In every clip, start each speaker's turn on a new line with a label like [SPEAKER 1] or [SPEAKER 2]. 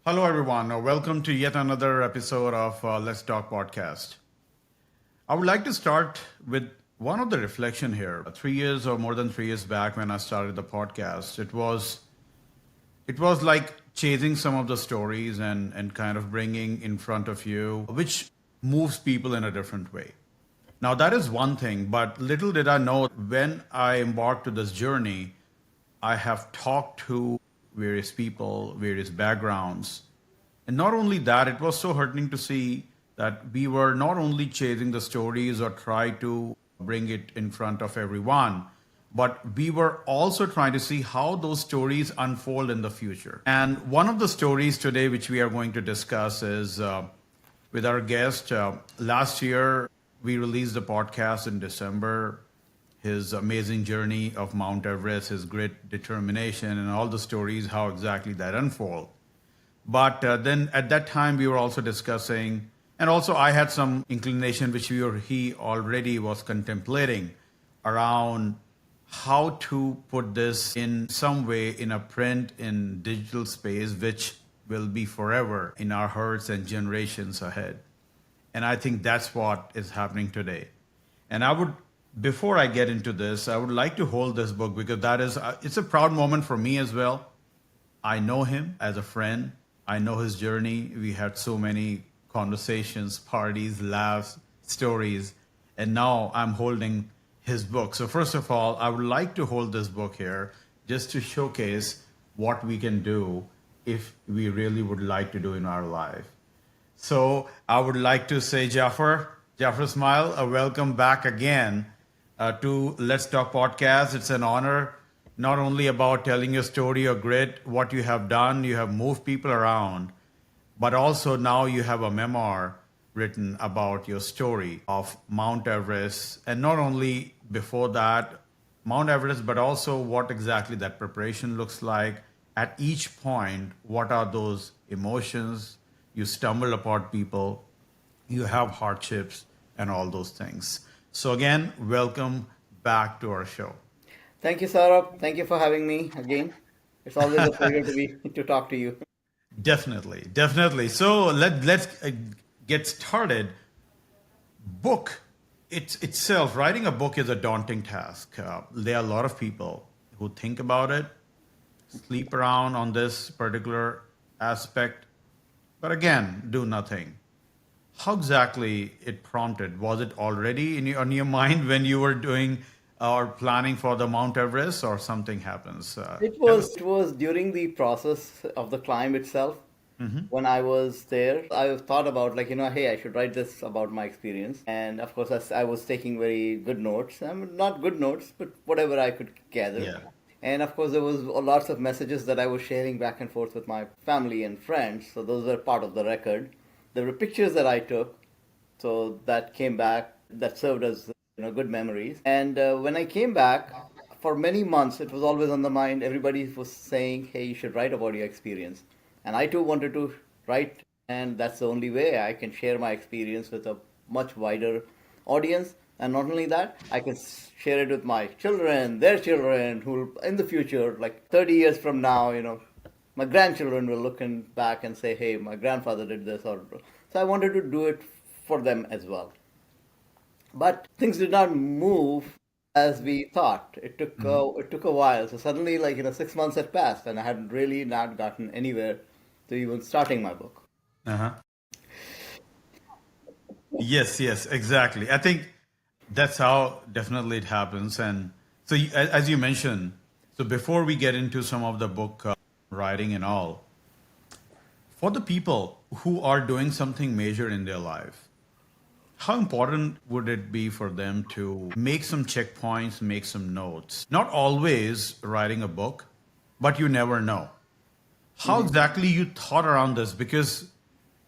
[SPEAKER 1] Hello, everyone. Welcome to yet another episode of Let's Talk podcast. I would like to start with one of the reflection here. 3 years or more than 3 years back, when I started the podcast, it was like chasing some of the stories and kind of bringing in front of you, which moves people in a different way. Now that is one thing, but little did I know when I embarked to this journey, I have talked to various people, various backgrounds. And not only that, it was so heartening to see that we were not only chasing the stories or try to bring it in front of everyone, but we were also trying to see how those stories unfold in the future. And one of the stories today, which we are going to discuss, is with our guest. Last year, we released the podcast in December, his amazing journey of Mount Everest, his great determination, and all the stories, how exactly that unfold. But then at that time, we were also discussing, and also I had some inclination, which he already was contemplating around how to put this in some way in a print in digital space, which will be forever in our hearts and generations ahead. And I think that's what is happening today. And before I get into this, I would like to hold this book because it's a proud moment for me as well. I know him as a friend. I know his journey. We had so many conversations, parties, laughs, stories, and now I'm holding his book. So first of all, I would like to hold this book here just to showcase what we can do if we really would like to do in our life. So I would like to say, Jafar Ismail, welcome back again to Let's Talk podcast. It's an honor, not only about telling your story or grit, what you have done, you have moved people around, but also now you have a memoir written about your story of Mount Everest. And not only before that, Mount Everest, but also what exactly that preparation looks like. At each point, what are those emotions? You stumble upon people, you have hardships, and all those things. So, again, welcome back to our show.
[SPEAKER 2] Thank you, Saurabh. Thank you for having me again. It's always a pleasure to talk to you.
[SPEAKER 1] Definitely, definitely. So let's get started. Book itself, writing a book is a daunting task. There are a lot of people who think about it, sleep around on this particular aspect, but again, do nothing. How exactly it prompted? Was it already on your mind when you were doing or planning for the Mount Everest, or something happens?
[SPEAKER 2] It
[SPEAKER 1] Tell
[SPEAKER 2] was
[SPEAKER 1] us.
[SPEAKER 2] it was during the process of the climb itself. When I was there, I thought about hey, I should write this about my experience. And of course, I was taking very good notes. Not good notes, but whatever I could gather.
[SPEAKER 1] Yeah.
[SPEAKER 2] And of course, there was lots of messages that I was sharing back and forth with my family and friends. So those were part of the record. There were pictures that I took, so that came back, that served as good memories. And when I came back, for many months it was always on the mind. Everybody was saying, hey, you should write about your experience, and I too wanted to write. And that's the only way I can share my experience with a much wider audience. And not only that, I can share it with my children, their children, who in the future, like 30 years from now, my grandchildren will look back and say, hey, my grandfather did this. Or so I wanted to do it for them as well. But things did not move as we thought. It took a while. So suddenly, 6 months had passed, and I had really not gotten anywhere to even starting my book.
[SPEAKER 1] Uh-huh. Yes, yes, exactly. I think that's how definitely it happens. And so, as you mentioned, so before we get into some of the book writing and all, for the people who are doing something major in their life, how important would it be for them to make some checkpoints, make some notes? Not always writing a book, but you never know. How exactly you thought around this? Because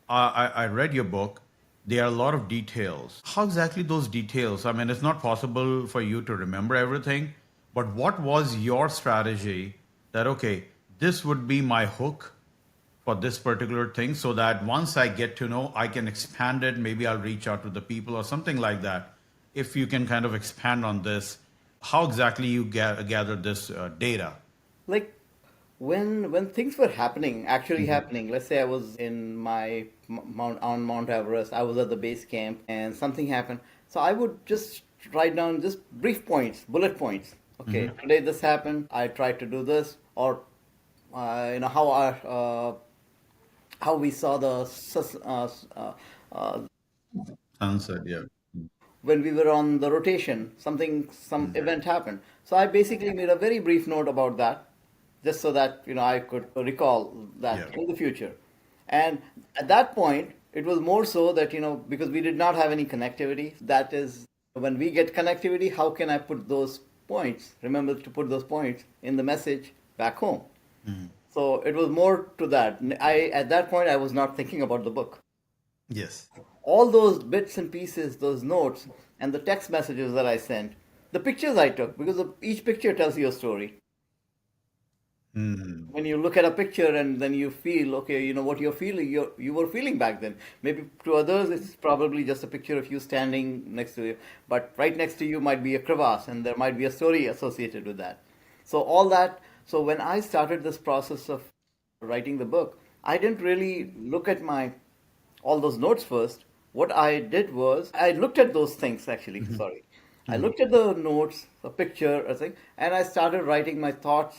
[SPEAKER 1] I read your book. There are a lot of details. How exactly those details? I mean, it's not possible for you to remember everything, but what was your strategy that, okay, this would be my hook for this particular thing so that once I get to know, I can expand it. Maybe I'll reach out to the people or something like that. If you can kind of expand on this, how exactly you gather this data?
[SPEAKER 2] Like when things were happening, actually happening. Let's say I was in my Mount Everest. I was at the base camp, and something happened. So I would just write down just brief points, bullet points. Okay, today this happened. I tried to do this, or how we saw the
[SPEAKER 1] Sunset, yeah.
[SPEAKER 2] when we were on the rotation, some event happened. So I basically made a very brief note about that, just so that I could recall
[SPEAKER 1] Yeah.
[SPEAKER 2] that in the future. And at that point, it was more so that because we did not have any connectivity. That is, when we get connectivity, how can I put those points? Remember to put those points in the message back home. So it was more to that. At that point I was not thinking about the book.
[SPEAKER 1] Yes.
[SPEAKER 2] All those bits and pieces, those notes, and the text messages that I sent, the pictures I took, because each picture tells you a story.
[SPEAKER 1] Mm.
[SPEAKER 2] When you look at a picture and then you feel, okay, what you're feeling, you were feeling back then. Maybe to others, it's probably just a picture of you standing next to you, but right next to you might be a crevasse, and there might be a story associated with that. So all that. So when I started this process of writing the book, I didn't really look at my all those notes first. What I did was I looked at those things actually. Sorry, I looked at the notes, the picture, a thing, and I started writing my thoughts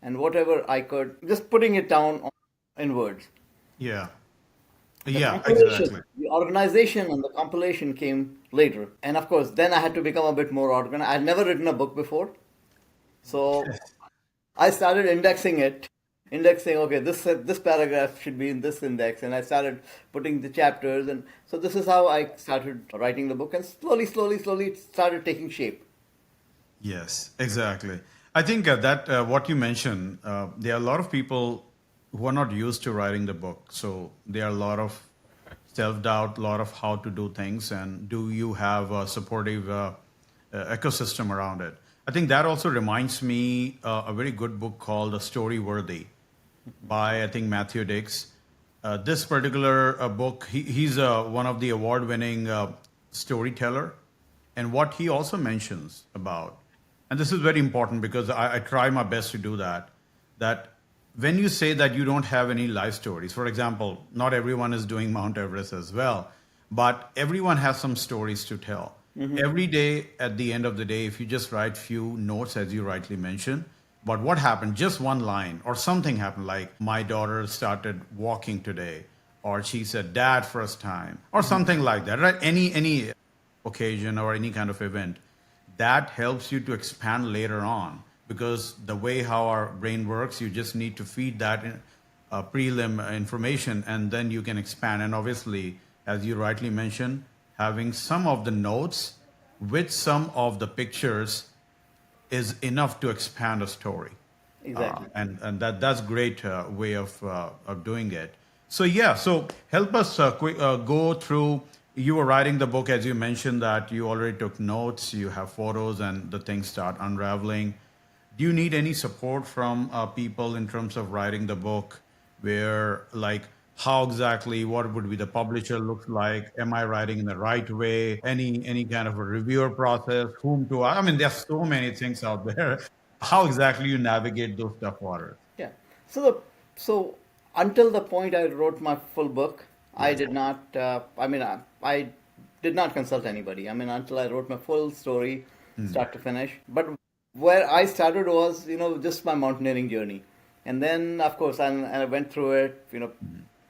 [SPEAKER 2] and whatever I could, just putting it down in words.
[SPEAKER 1] Yeah.
[SPEAKER 2] The
[SPEAKER 1] Yeah,
[SPEAKER 2] compilation,
[SPEAKER 1] exactly.
[SPEAKER 2] the organization and the compilation came later. And of course, then I had to become a bit more organized. I'd never written a book before. So I started indexing it, indexing, okay, this paragraph should be in this index. And I started putting the chapters. And so this is how I started writing the book. And slowly, it started taking shape.
[SPEAKER 1] Yes, exactly. I think that what you mentioned, there are a lot of people who are not used to writing the book. So there are a lot of self-doubt, a lot of how to do things, and do you have a supportive ecosystem around it? I think that also reminds me a very good book called A Story Worthy by, I think, Matthew Dix. This particular book, he's one of the award-winning storyteller, and what he also mentions about, and this is very important because I try my best to do that, that when you say that you don't have any life stories, for example, not everyone is doing Mount Everest as well, but everyone has some stories to tell. Every day, at the end of the day, if you just write few notes, as you rightly mentioned, but what happened, just one line or something happened, like my daughter started walking today, or she said dad first time, or something like that, right? Any occasion or any kind of event, that helps you to expand later on, because the way how our brain works, you just need to feed that prelim information, and then you can expand. And obviously, as you rightly mentioned, having some of the notes with some of the pictures is enough to expand a story.
[SPEAKER 2] Exactly.
[SPEAKER 1] And that's great way of doing it. So yeah, so help us go through. You were writing the book, as you mentioned that you already took notes, you have photos, and the things start unraveling. Do you need any support from people in terms of writing the book? Where, like, how exactly, what would be the publisher look like? Am I writing in the right way? Any kind of a reviewer process? Whom to? I mean, there's so many things out there. How exactly you navigate those tough waters?
[SPEAKER 2] Yeah. So until the point I wrote my full book, I
[SPEAKER 1] Yes.
[SPEAKER 2] did not. I did not consult anybody. I mean, until I wrote my full story, start to finish. But where I started was, just my mountaineering journey, and then of course I went through it,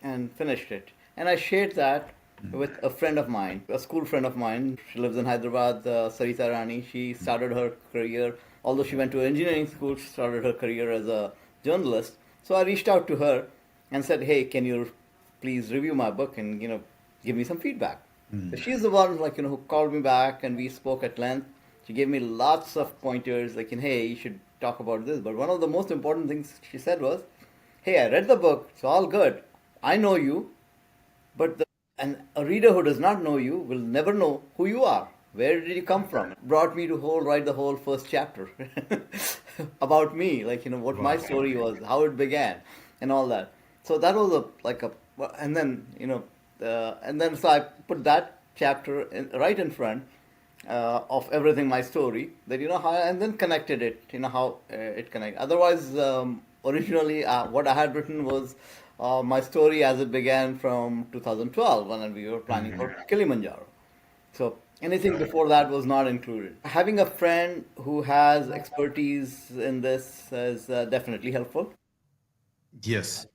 [SPEAKER 2] and finished it. And I shared that with a friend of mine, a school friend of mine. She lives in Hyderabad, Sarita Rani. She started her career, although she went to engineering school, she started her career as a journalist. So I reached out to her and said, hey, can you please review my book and, give me some feedback? So she's the one, like, who called me back and we spoke at length. She gave me lots of pointers, like, hey, you should talk about this. But one of the most important things she said was, hey, I read the book, it's all good. I know you, but and a reader who does not know you will never know who you are. Where did you come from? It brought me to write the whole first chapter about me, like, what my
[SPEAKER 1] Wow.
[SPEAKER 2] story was, how it began, and all that. So that was and then so I put that chapter right in front of everything, my story, that how, and then connected it, how it connect. Otherwise, originally what I had written was my story as it began from 2012 when we were planning for Kilimanjaro. So anything before that was not included. Having a friend who has expertise in this is definitely helpful.
[SPEAKER 1] Yes.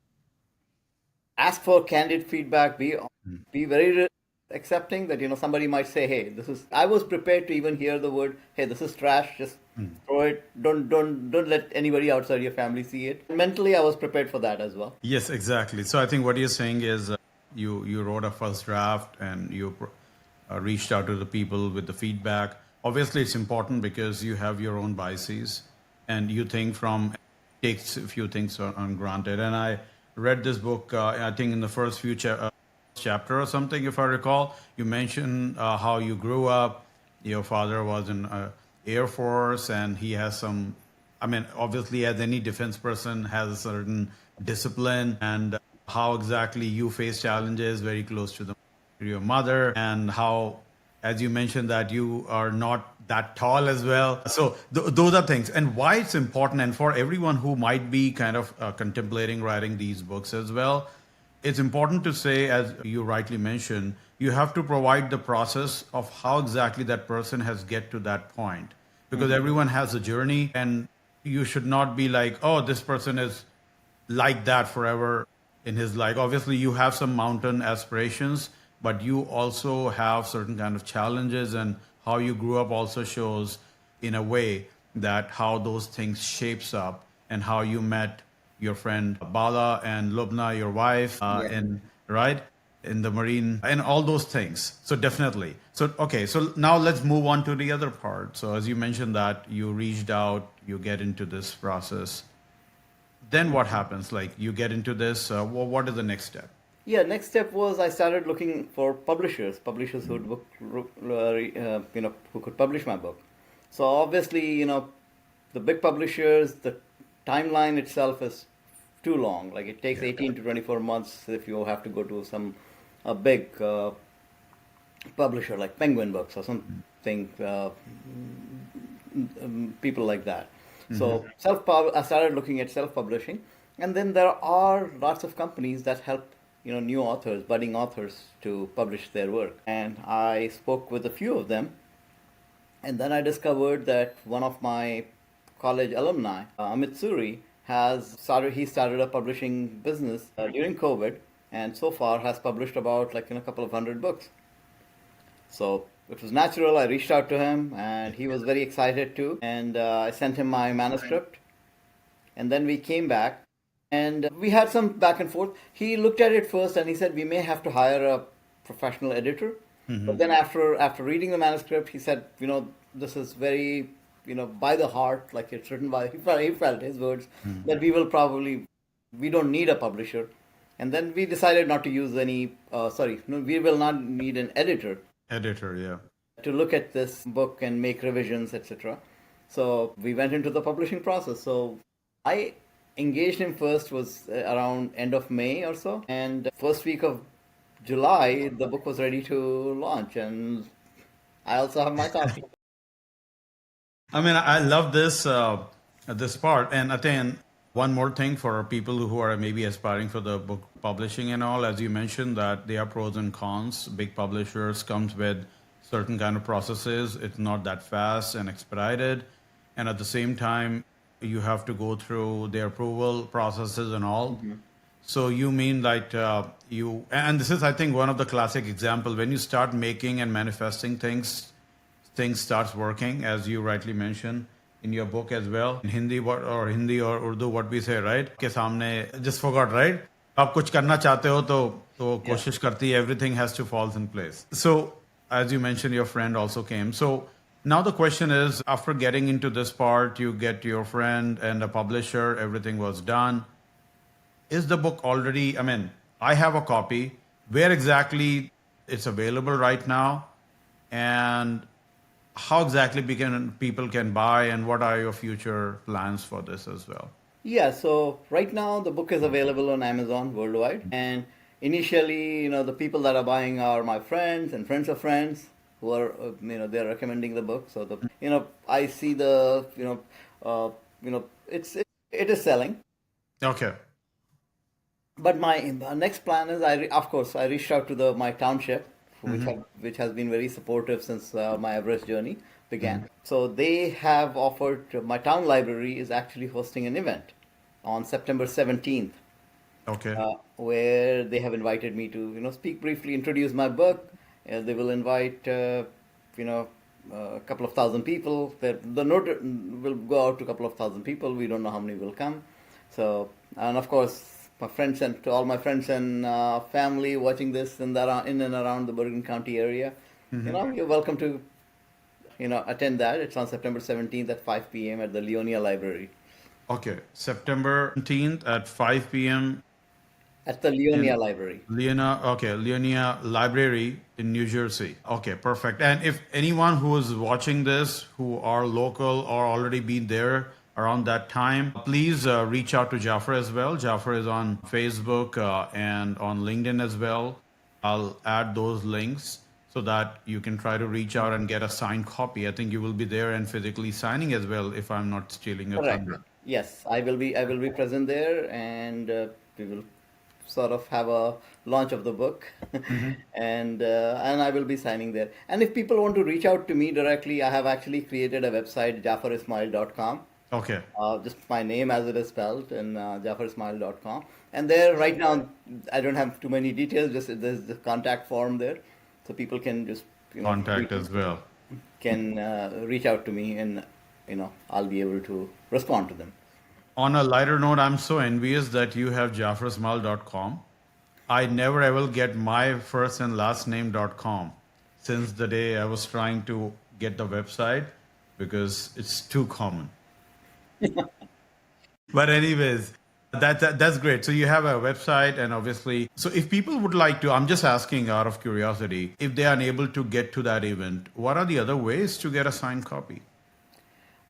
[SPEAKER 2] Ask for candid feedback. Be very accepting that somebody might say, "Hey, this is." I was prepared to even hear the word, "Hey, this is trash. Just throw it. Don't let anybody outside your family see it." Mentally, I was prepared for that as well.
[SPEAKER 1] Yes, exactly. So I think what you're saying is you wrote a first draft and reached out to the people with the feedback. Obviously, it's important because you have your own biases and you think from takes a few things on granted. And I read this book. I think in the first few chapter or something, if I recall, you mentioned how you grew up. Your father was in Air Force, and he has some. I mean, obviously, as any defense person has a certain discipline, and how exactly you face challenges very close to your mother, and how, as you mentioned, that you are not that tall as well. So those are things, and why it's important, and for everyone who might be kind of contemplating writing these books as well, it's important to say, as you rightly mentioned, you have to provide the process of how exactly that person has get to that point, because everyone has a journey, and you should not be like, oh, this person is like that forever in his life. Obviously, you have some mountain aspirations, but you also have certain kind of challenges, and how you grew up also shows in a way that how those things shapes up, and how you met your friend Bala and Lubna, your wife,
[SPEAKER 2] Yeah.
[SPEAKER 1] and right in the marine and all those things. So definitely. So okay. So now let's move on to the other part. So as you mentioned that you reached out, you get into this process. Then what happens? Like you get into this. What is the next step?
[SPEAKER 2] Yeah, next step was I started looking for publishers who would who could publish my book. So obviously, the big publishers, the timeline itself is too long. Like it takes 18 to 24 months if you have to go to some a big publisher like Penguin Books or something, people like that. So I started looking at self-publishing, and then there are lots of companies that help new authors, budding authors, to publish their work. And I spoke with a few of them, and then I discovered that one of my college alumni, Amit Suri, he started a publishing business during COVID, and so far has published about like a couple of hundred books. So it was natural. I reached out to him, and he was very excited too. And I sent him my manuscript, and then we came back, and we had some back and forth. He looked at it first, and he said we may have to hire a professional editor. But then after reading the manuscript, he said, this is very by the heart, like it's written by. He felt his words that we don't need a publisher. And then we decided not to use any. No, we will not need an editor
[SPEAKER 1] Editor, yeah.
[SPEAKER 2] to look at this book and make revisions, etc. So we went into the publishing process. So I engaged him first was around end of May or so, and first week of July the book was ready to launch, and I also have my copy.
[SPEAKER 1] I mean, I love this part, and again, one more thing for people who are maybe aspiring for the book publishing and all, as you mentioned, that there are pros and cons. Big publishers comes with certain kind of processes. It's not that fast and expedited, and at the same time, you have to go through their approval processes and all. So you mean like and this is, I think, one of the classic example when you start making and manifesting things starts working, as you rightly mentioned in your book as well. In Hindi or Urdu, what we say, right? के सामने, just forgot, right? आप कुछ करना चाहते हो तो कोशिश करती है, everything has to fall in place. So as you mentioned, your friend also came. So now the question is, after getting into this part, you get your friend and a publisher, everything was done. Is the book already, I mean, I have a copy. Where exactly it's available right now? And how exactly people can buy, and what are your future plans for this as well?
[SPEAKER 2] Yeah, so right now the book is available on Amazon worldwide, and initially, the people that are buying are my friends and friends of friends who are, they're recommending the book. So I see it is selling.
[SPEAKER 1] Okay.
[SPEAKER 2] But my next plan is, of course, I reached out to my township, which has been very supportive since my Everest journey began. So they have offered, my town library is actually hosting an event on September 17th,
[SPEAKER 1] Okay.
[SPEAKER 2] where they have invited me to, speak briefly, introduce my book. They will invite, a couple of thousand people. The note will go out to a couple of thousand people. We don't know how many will come. So, and of course, my friends and to all my friends and family watching this in and around the Bergen County area, you're welcome to, attend that. It's on September 17th at 5 p.m. at the Leonia Library.
[SPEAKER 1] Okay. September 17th at 5 p.m.
[SPEAKER 2] At the Leonia
[SPEAKER 1] in
[SPEAKER 2] Library.
[SPEAKER 1] Leonia Library in New Jersey. Okay, perfect. And if anyone who is watching this, who are local or already been there around that time, please reach out to Jafar as well. Jafar is on Facebook and on LinkedIn as well. I'll add those links so that you can try to reach out and get a signed copy. I think you will be there and physically signing as well, if I'm not stealing your
[SPEAKER 2] Correct.
[SPEAKER 1] thunder.
[SPEAKER 2] Yes, I will be. I will be present there, and we will sort of have a launch of the book, and I will be signing there. And if people want to reach out to me directly, I have actually created a website, jafarismail.com.
[SPEAKER 1] Okay.
[SPEAKER 2] Just my name as it is spelled, and jafarismail.com. And there, right now, I don't have too many details. Just there's the contact form there, so people can just
[SPEAKER 1] Contact as well.
[SPEAKER 2] can reach out to me, and I'll be able to respond to them.
[SPEAKER 1] On a lighter note, I'm so envious that you have jafarismail.com. I never ever get my first and last name.com since the day I was trying to get the website because it's too common. But anyways, that's great. So you have a website and obviously, so if people would like to, I'm just asking out of curiosity, if they are unable to get to that event, what are the other ways to get a signed copy?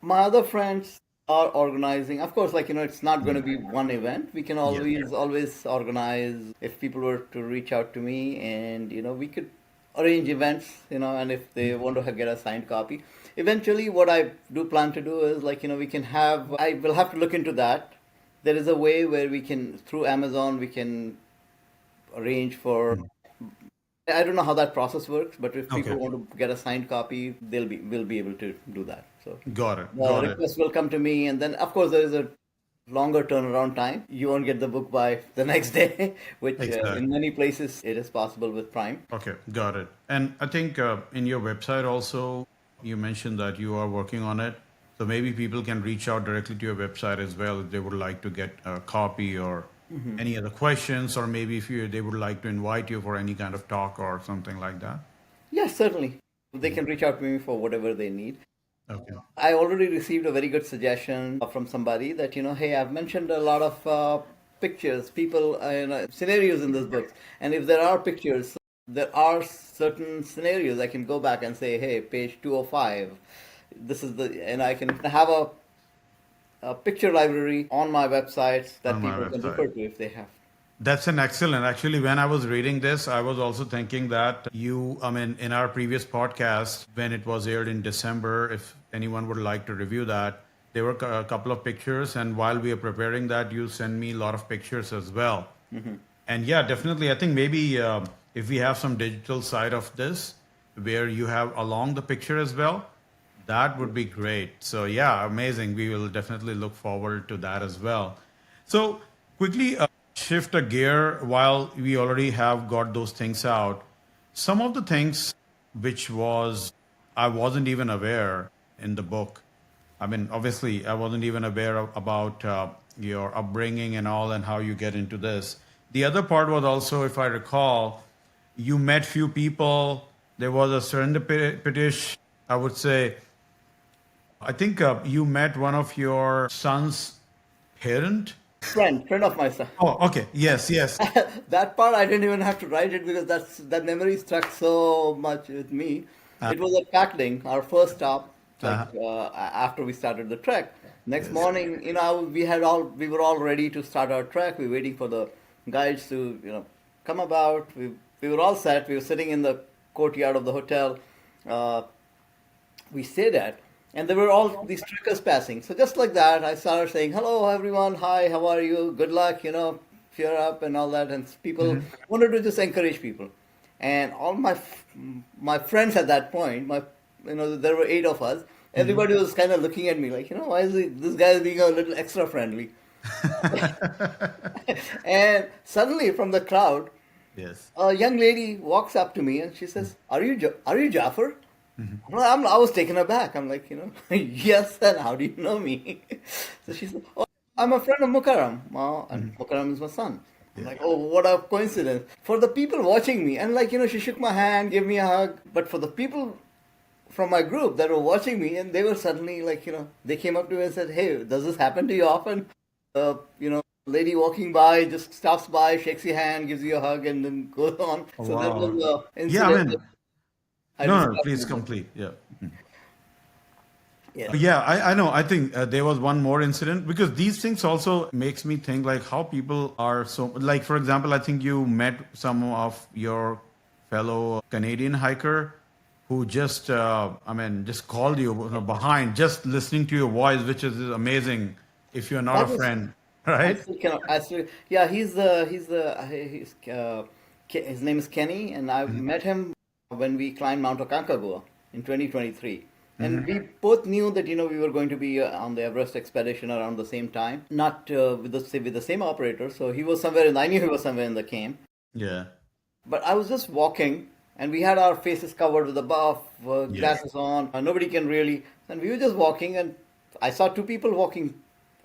[SPEAKER 2] My other friends are organizing. Of course, it's not going to be one event. We can
[SPEAKER 1] Yeah.
[SPEAKER 2] always organize if people were to reach out to me, and we could arrange events. And if they want to get a signed copy, eventually, what I do plan to do is we can have. I will have to look into that. There is a way where we can, through Amazon, we can arrange for. I don't know how that process works, but if people
[SPEAKER 1] Okay.
[SPEAKER 2] want to get a signed copy, we'll be able to do that. So
[SPEAKER 1] Got it.
[SPEAKER 2] the
[SPEAKER 1] Got it.
[SPEAKER 2] request will come to me, and then of course there is a longer turnaround time. You won't get the book by the next day, which in
[SPEAKER 1] Exactly.
[SPEAKER 2] many places it is possible with Prime.
[SPEAKER 1] Okay, got it. And I think in your website also, you mentioned that you are working on it. So maybe people can reach out directly to your website as well if they would like to get a copy or any other questions, or maybe if they would like to invite you for any kind of talk or something like that.
[SPEAKER 2] Yes, certainly. They can reach out to me for whatever they need.
[SPEAKER 1] Okay.
[SPEAKER 2] I already received a very good suggestion from somebody that, hey, I've mentioned a lot of pictures, people, scenarios in this book. And if there are pictures, there are certain scenarios I can go back and say, hey, page 205, and I can have a picture library on my websites that
[SPEAKER 1] On my
[SPEAKER 2] people can
[SPEAKER 1] website.
[SPEAKER 2] refer to if they have.
[SPEAKER 1] That's an excellent. Actually, when I was reading this, I was also thinking that I mean, in our previous podcast, when it was aired in December, if anyone would like to review that, there were a couple of pictures. And while we are preparing that, you send me a lot of pictures as well. And yeah, definitely. I think maybe if we have some digital side of this where you have along the picture as well, that would be great. So yeah, amazing. We will definitely look forward to that as well. So quickly shift a gear while we already have got those things out. Some of the things which was I wasn't even aware in the book. I mean, obviously, I wasn't even aware about your upbringing and all, and how you get into this. The other part was also, if I recall, you met few people. There was a serendipitous, I would say. I think you met one of your son's parent.
[SPEAKER 2] Friend of my son.
[SPEAKER 1] Oh, okay. Yes, yes.
[SPEAKER 2] That part I didn't even have to write it because that memory stuck so much with me. It was at Packling, our first stop,
[SPEAKER 1] Uh,
[SPEAKER 2] after we started the trek. Next
[SPEAKER 1] yes.
[SPEAKER 2] morning, we were all ready to start our trek. We were waiting for the guides to come about. We were all set. We were sitting in the courtyard of the hotel we stayed at, And there were all these trekkers passing. So just like that, I started saying, "Hello, everyone. Hi, how are you? Good luck. Cheer up and all that." And people wanted to just encourage people. And all my friends at that point, there were 8 of us. Everybody was kind of looking at me like, why is this guy being a little extra friendly? And suddenly, from the crowd,
[SPEAKER 1] Yes.
[SPEAKER 2] a young lady walks up to me and she says, are you Jafar?" Well, I was taken aback. I'm like, yes, and how do you know me? So she said, "Oh, I'm a friend of Mukarram." And Mukarram is my son. I'm like, "Oh, what a coincidence." For the people watching me, and she shook my hand, gave me a hug. But for the people from my group that were watching me, and they were suddenly they came up to me and said, "Hey, does this happen to you often?" Lady walking by just stops by, shakes your hand, gives you a hug, and then goes on. So that
[SPEAKER 1] Wow.
[SPEAKER 2] was an
[SPEAKER 1] Yeah, I
[SPEAKER 2] incident that
[SPEAKER 1] mean,
[SPEAKER 2] I
[SPEAKER 1] no,
[SPEAKER 2] described in
[SPEAKER 1] please
[SPEAKER 2] the book.
[SPEAKER 1] complete. Yeah.
[SPEAKER 2] Yes.
[SPEAKER 1] Yeah, I know. I think there was one more incident because these things also makes me think like how people are so like for example, I think you met some of your fellow Canadian hiker who just just called you behind just listening to your voice, which is amazing if you're not a
[SPEAKER 2] That was
[SPEAKER 1] friend,
[SPEAKER 2] I
[SPEAKER 1] right?
[SPEAKER 2] still cannot. I still, yeah. His name is Kenny, and I met him when we climbed Mount Aconcagua in 2023. And we both knew that we were going to be on the Everest expedition around the same time, not with the same operator. So he was somewhere I knew he was somewhere in the camp.
[SPEAKER 1] Yeah.
[SPEAKER 2] But I was just walking, and we had our faces covered with the buff,
[SPEAKER 1] Yes.
[SPEAKER 2] glasses on. Nobody can really. And we were just walking, and I saw 2 people walking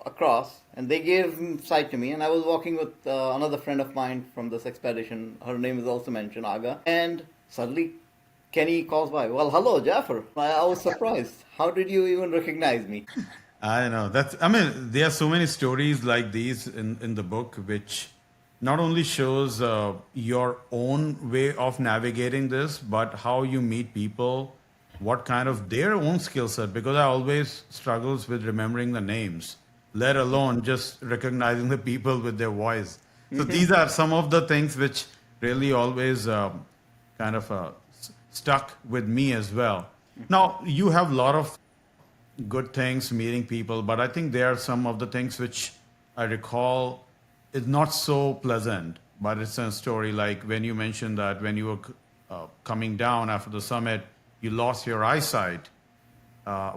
[SPEAKER 2] across, and they gave sight to me. And I was walking with another friend of mine from this expedition. Her name is also mentioned, Aga. And suddenly, Kenny calls by. "Well, hello, Jaffer." I was surprised. How did you even recognize me?
[SPEAKER 1] I know that's. I mean, there are so many stories like these in the book, which not only shows your own way of navigating this, but how you meet people, what kind of their own skill set. Because I always struggles with remembering the names, let alone just recognizing the people with their voice. So these are some of the things which really always kind of stuck with me as well. Now you have a lot of good things, meeting people, but I think there are some of the things which I recall is not so pleasant. But it's a story like when you mentioned that when you were coming down after the summit, you lost your eyesight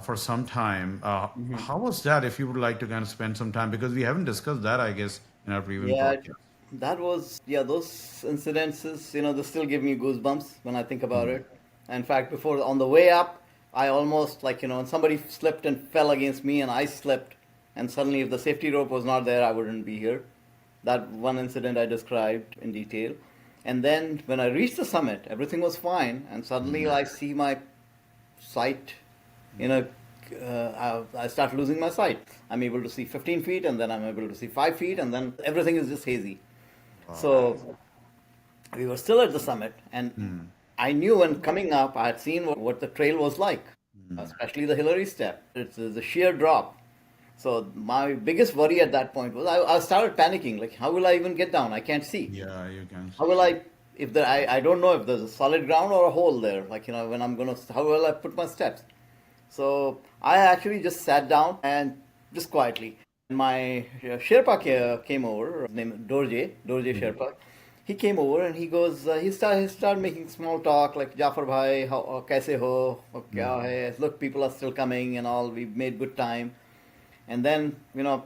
[SPEAKER 1] for some time. How was that? If you would like to kind of spend some time, because we haven't discussed that, I guess, in our previous
[SPEAKER 2] Yeah,
[SPEAKER 1] podcast.
[SPEAKER 2] that was, yeah, those incidences, they still give me goosebumps when I think about it. In fact, before, on the way up, I almost, and somebody slipped and fell against me, and I slipped, and suddenly, if the safety rope was not there, I wouldn't be here. That one incident I described in detail. And then, when I reached the summit, everything was fine, and suddenly I see my sight, you know, I start losing my sight. I'm able to see 15 feet, and then I'm able to see 5 feet, and then everything is just hazy. So we were still at the summit, and I knew when coming up, I had seen what the trail was like, especially the Hillary step. It's a sheer drop. So my biggest worry at that point was I started panicking. Like, how will I even get down? I can't see.
[SPEAKER 1] Yeah, you can
[SPEAKER 2] How
[SPEAKER 1] see.
[SPEAKER 2] will I, if there, I don't know if there's a solid ground or a hole there. Like, when I'm going to, how will I put my steps? So I actually just sat down and just quietly. My Sherpa came over, his name is Dorje Sherpa. He came over and he goes, he started making small talk like, "Jafar bhai, how kaise ho, kya hai? Look, people are still coming and all. We made good time." And then,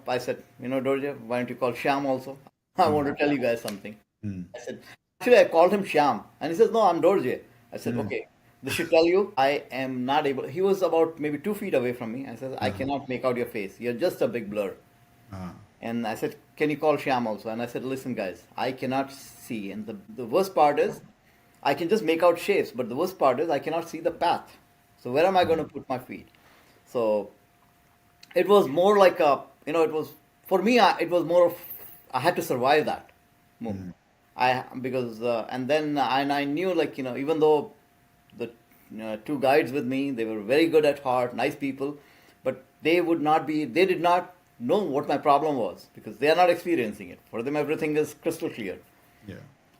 [SPEAKER 2] I said, "Dorje, why don't you call Shyam also? I want to tell you guys something." I said, actually, I called him Shyam. And he says, "No, I'm Dorje." I said, "Okay, this should tell you I am not able." He was about maybe 2 feet away from me. I said, "I cannot make out your face. You're just a big blur." And I said, "Can you call Shyam also?" And I said, "Listen, guys, I cannot see. And the worst part is, I can just make out shapes. But the worst part is, I cannot see the path. So where am I going to put my feet?" So it was more like it was, for me, it was more of, I had to survive that moment. Because, and then, and I knew, like, even though the 2 guides with me, they were very good at heart, nice people, but they did not know what my problem was because they are not experiencing it. For them, everything is crystal clear.
[SPEAKER 1] Yeah.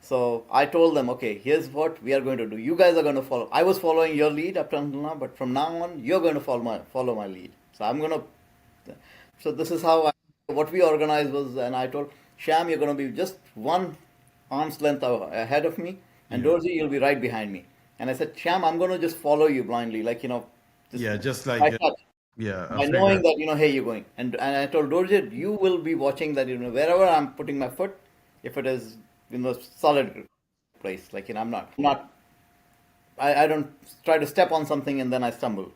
[SPEAKER 2] So I told them, okay, here's what we are going to do. You guys are going to follow. I was following your lead up until now, but from now on, you're going to follow my lead. So I'm going to. So this is how what we organized was, and I told Sham, you're going to be just one arm's length ahead of me, and
[SPEAKER 1] Yeah.
[SPEAKER 2] Dorji, you'll be right behind me. And I said, Sham, I'm going to just follow you blindly, like just
[SPEAKER 1] Yeah, just
[SPEAKER 2] by
[SPEAKER 1] like,
[SPEAKER 2] touch,
[SPEAKER 1] yeah, I
[SPEAKER 2] by knowing
[SPEAKER 1] figured.
[SPEAKER 2] that hey, you're going. And I told Dorji, you will be watching that wherever I'm putting my foot, if it is solid place, like I'm not I don't try to step on something and then I stumble.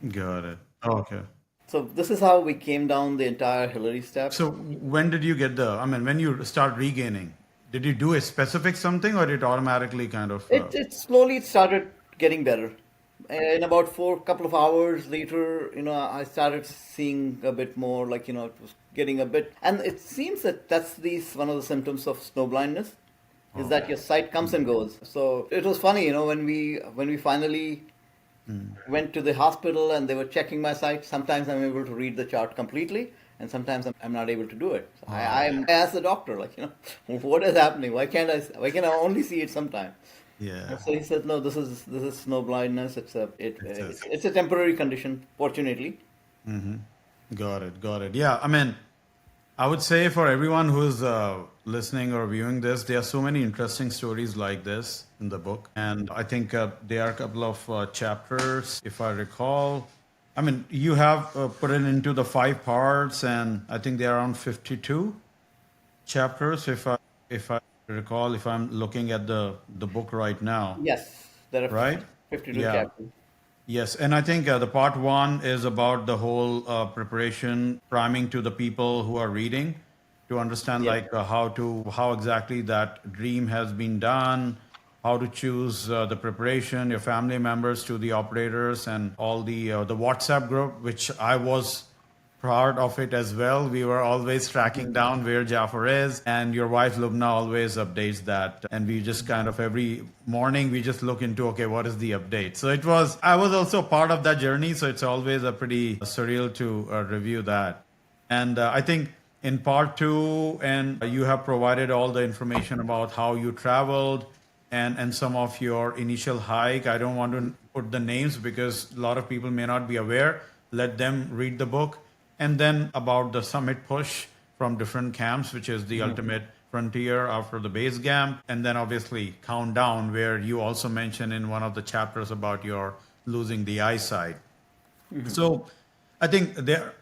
[SPEAKER 1] Got it. Okay.
[SPEAKER 2] So this is how we came down the entire Hillary steps.
[SPEAKER 1] So when did you get I mean, when you start regaining, did you do a specific something or it automatically kind of,
[SPEAKER 2] It slowly started getting better. In about couple of hours later, I started seeing a bit more, like it was getting a bit, and it seems that that's one of the symptoms of snow blindness, is that
[SPEAKER 1] okay.
[SPEAKER 2] your sight comes and goes. So it was funny, when we finally went to the hospital and they were checking my sight. Sometimes I'm able to read the chart completely, and sometimes I'm not able to do it. So
[SPEAKER 1] Oh,
[SPEAKER 2] I asked the doctor, like, what is happening? Why can't I only see it sometimes?
[SPEAKER 1] yeah.
[SPEAKER 2] And so he said, no, this is snow blindness.
[SPEAKER 1] It is.
[SPEAKER 2] It's a temporary condition, fortunately.
[SPEAKER 1] Got it. Got it. Yeah. I mean, I would say for everyone who's listening or viewing this, there are so many interesting stories like this in the book. And I think there are a couple of chapters, if I recall. I mean, you have put it into the 5 parts, and I think there are around 52 chapters, if I recall, if I'm looking at the book right now,
[SPEAKER 2] Yes, there are
[SPEAKER 1] right?
[SPEAKER 2] 52
[SPEAKER 1] Yeah.
[SPEAKER 2] chapters.
[SPEAKER 1] Yes, and I think the part one is about the whole preparation, priming to the people who are reading to understand
[SPEAKER 2] Yes.
[SPEAKER 1] like how exactly that dream has been done, how to choose the preparation, your family members to the operators, and all the WhatsApp group, which I was part of it as well. We were always tracking down where Jafar is, and your wife Lubna always updates that. And we just kind of every morning we just look into, okay, what is the update? So I was also part of that journey. So it's always a pretty surreal to review that. And I think in part two, and you have provided all the information about how you traveled and some of your initial hike. I don't want to put the names because a lot of people may not be aware. Let them read the book. And then about the summit push from different camps, which is the ultimate frontier after the base camp. And then obviously countdown, where you also mentioned in one of the chapters about your losing the eyesight. So I think the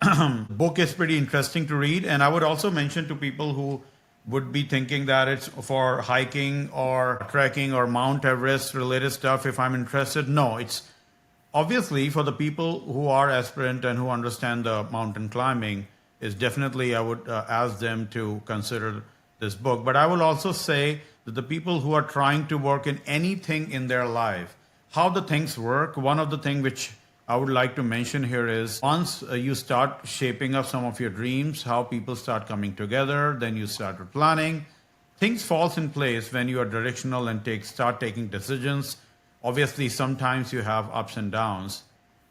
[SPEAKER 1] book is pretty interesting to read. And I would also mention to people who would be thinking that it's for hiking or trekking or Mount Everest related stuff. If I'm interested, no, it's obviously for the people who are aspirant and who understand the mountain climbing is definitely I would ask them to consider this book. But I will also say that the people who are trying to work in anything in their life, how the things work, one of the things which I would like to mention here is once you start shaping up some of your dreams, how people start coming together, then you start planning. Things falls in place when you are directional and start taking decisions. Obviously, sometimes you have ups and downs,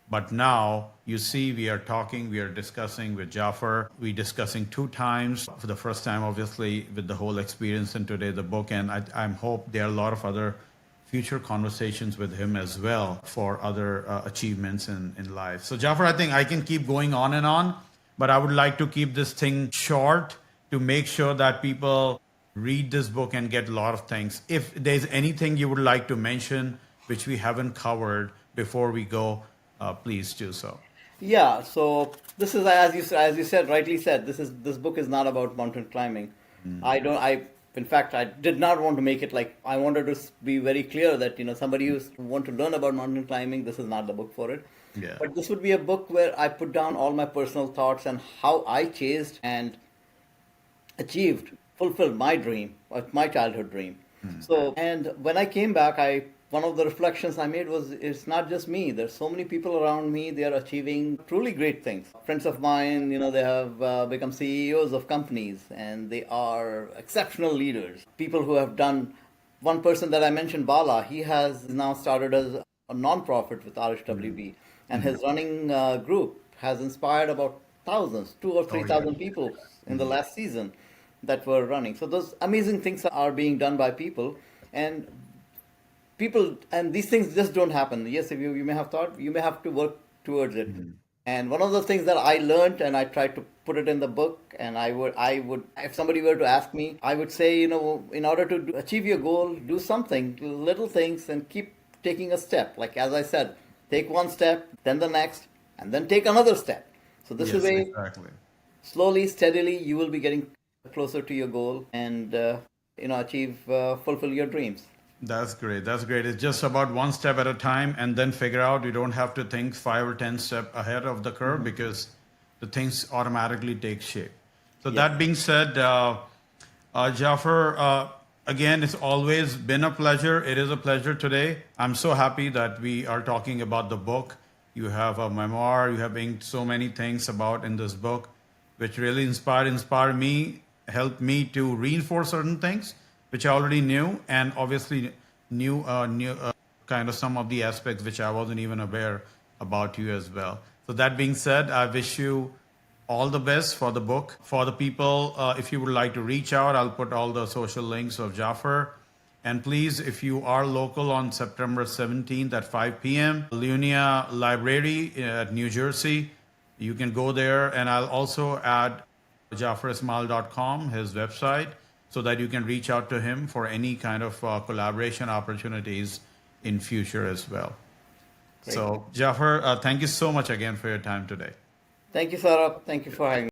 [SPEAKER 1] but now you see we are talking, we are discussing with Jafar. We're discussing 2 times. For the first time, obviously, with the whole experience, and today the book. And I hope there are a lot of other future conversations with him as well for other achievements in life. So, Jafar, I think I can keep going on and on, but I would like to keep this thing short to make sure that people read this book and get a lot of things. If there's anything you would like to mention which we haven't covered before we go, please do so.
[SPEAKER 2] Yeah, so this is as you said, rightly said. This book is not about mountain climbing. I don't. I In fact, I did not want to make it like I wanted to be very clear that somebody who want to learn about mountain climbing, this is not the book for it.
[SPEAKER 1] Yeah.
[SPEAKER 2] But this would be a book where I put down all my personal thoughts and how I chased and achieved, fulfilled my dream, my childhood dream. So, and when I came back, one of the reflections I made was it's not just me. There's so many people around me. They are achieving truly great things. Friends of mine, they have become CEOs of companies, and they are exceptional leaders. People who have done. One person that I mentioned, Bala, he has now started as a non-profit with RHWB, and his running group has inspired about thousands, two or
[SPEAKER 1] Oh
[SPEAKER 2] three
[SPEAKER 1] yeah.
[SPEAKER 2] thousand people in the last season. that were running. So those amazing things are being done by people, and these things just don't happen. Yes, if you may have thought, you may have to work towards it. And one of the things that I learned, and I tried to put it in the book, and I would, if somebody were to ask me, I would say, in order to achieve your goal, do something, little things, and keep taking a step. Like as I said, take one step, then the next, and then take another step. So this is
[SPEAKER 1] Yes,
[SPEAKER 2] way,
[SPEAKER 1] exactly.
[SPEAKER 2] slowly, steadily, you will be getting closer to your goal, and fulfill your dreams.
[SPEAKER 1] That's great. That's great. It's just about one step at a time and then figure out you don't have to think 5 or 10 steps ahead of the curve because the things automatically take shape. So
[SPEAKER 2] Yes.
[SPEAKER 1] that being said, Jafar, again, it's always been a pleasure. It is a pleasure today. I'm so happy that we are talking about the book. You have a memoir. You have been so many things about in this book, which really inspired me, helped me to reinforce certain things which I already knew, and obviously knew kind of some of the aspects which I wasn't even aware about you as well. So that being said, I wish you all the best for the book. For the people, if you would like to reach out, I'll put all the social links of Jafar. And please, if you are local on September 17th at 5 p.m., Leonia Library at New Jersey, you can go there. And I'll also add jafarismail.com, his website, so that you can reach out to him for any kind of collaboration opportunities in future as well.
[SPEAKER 2] Great.
[SPEAKER 1] So, Jafar, thank you so much again for your time today.
[SPEAKER 2] Thank you, Saurabh. Thank you for having me.